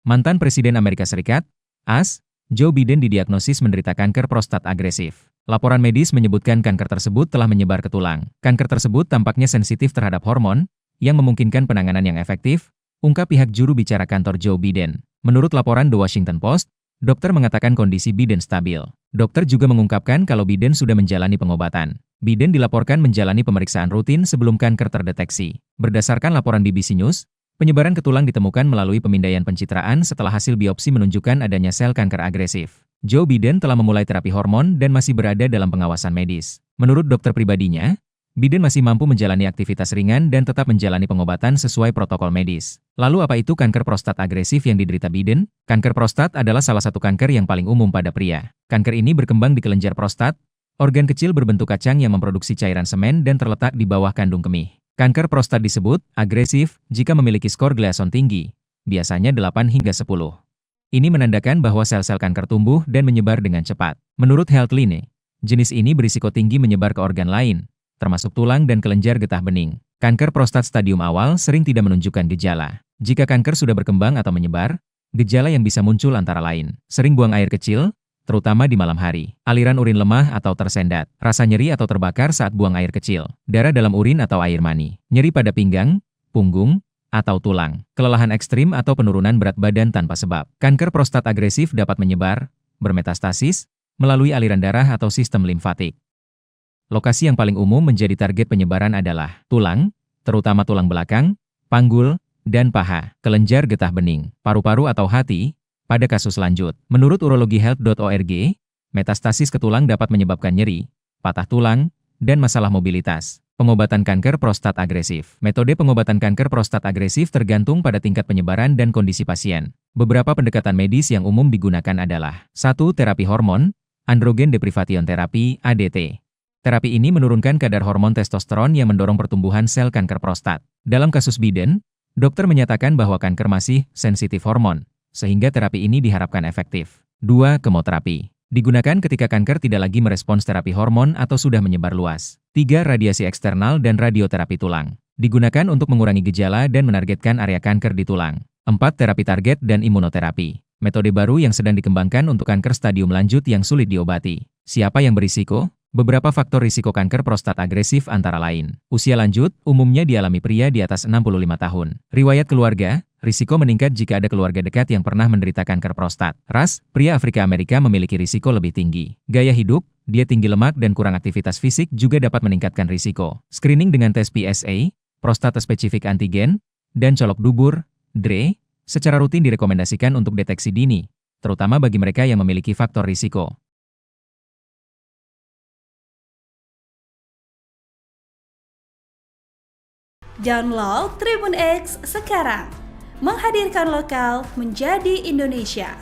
Mantan Presiden Amerika Serikat, AS, Joe Biden didiagnosis menderita kanker prostat agresif. Laporan medis menyebutkan kanker tersebut telah menyebar ke tulang. Kanker tersebut tampaknya sensitif terhadap hormon, yang memungkinkan penanganan yang efektif, ungkap pihak juru bicara kantor Joe Biden. Menurut laporan The Washington Post, dokter mengatakan kondisi Biden stabil. Dokter juga mengungkapkan kalau Biden sudah menjalani pengobatan. Biden dilaporkan menjalani pemeriksaan rutin sebelum kanker terdeteksi. Berdasarkan laporan BBC News, penyebaran ke tulang ditemukan melalui pemindaian pencitraan setelah hasil biopsi menunjukkan adanya sel kanker agresif. Joe Biden telah memulai terapi hormon dan masih berada dalam pengawasan medis. Menurut dokter pribadinya, Biden masih mampu menjalani aktivitas ringan dan tetap menjalani pengobatan sesuai protokol medis. Lalu apa itu kanker prostat agresif yang diderita Biden? Kanker prostat adalah salah satu kanker yang paling umum pada pria. Kanker ini berkembang di kelenjar prostat, organ kecil berbentuk kacang yang memproduksi cairan semen dan terletak di bawah kandung kemih. Kanker prostat disebut agresif jika memiliki skor Gleason tinggi, biasanya 8 hingga 10. Ini menandakan bahwa sel-sel kanker tumbuh dan menyebar dengan cepat. Menurut Healthline, jenis ini berisiko tinggi menyebar ke organ lain, termasuk tulang dan kelenjar getah bening. Kanker prostat stadium awal sering tidak menunjukkan gejala. Jika kanker sudah berkembang atau menyebar, gejala yang bisa muncul antara lain, sering buang air kecil, terutama di malam hari, aliran urin lemah atau tersendat, rasa nyeri atau terbakar saat buang air kecil, darah dalam urin atau air mani, nyeri pada pinggang, punggung, atau tulang, kelelahan ekstrim atau penurunan berat badan tanpa sebab. Kanker prostat agresif dapat menyebar, bermetastasis, melalui aliran darah atau sistem limfatik. Lokasi yang paling umum menjadi target penyebaran adalah tulang, terutama tulang belakang, panggul, dan paha, kelenjar getah bening, paru-paru atau hati. Pada kasus lanjut, menurut urologihealth.org, metastasis ke tulang dapat menyebabkan nyeri, patah tulang, dan masalah mobilitas. Pengobatan kanker prostat agresif. Metode pengobatan kanker prostat agresif tergantung pada tingkat penyebaran dan kondisi pasien. Beberapa pendekatan medis yang umum digunakan adalah 1. Terapi hormon, androgen deprivation therapy, ADT. Terapi ini menurunkan kadar hormon testosteron yang mendorong pertumbuhan sel kanker prostat. Dalam kasus Biden, dokter menyatakan bahwa kanker masih sensitif hormon, sehingga terapi ini diharapkan efektif. 2. Kemoterapi. Digunakan ketika kanker tidak lagi merespons terapi hormon atau sudah menyebar luas. 3. Radiasi eksternal dan radioterapi tulang. Digunakan untuk mengurangi gejala dan menargetkan area kanker di tulang. 4. Terapi target dan imunoterapi. Metode baru yang sedang dikembangkan untuk kanker stadium lanjut yang sulit diobati. Siapa yang berisiko? Beberapa faktor risiko kanker prostat agresif antara lain. Usia lanjut, umumnya dialami pria di atas 65 tahun. Riwayat keluarga, risiko meningkat jika ada keluarga dekat yang pernah menderita kanker prostat. Ras, pria Afrika Amerika memiliki risiko lebih tinggi. Gaya hidup, diet tinggi lemak dan kurang aktivitas fisik juga dapat meningkatkan risiko. Screening dengan tes PSA, prostata spesifik antigen, dan colok dubur, DRE, secara rutin direkomendasikan untuk deteksi dini, terutama bagi mereka yang memiliki faktor risiko. Download Tribun X sekarang, menghadirkan lokal menjadi Indonesia.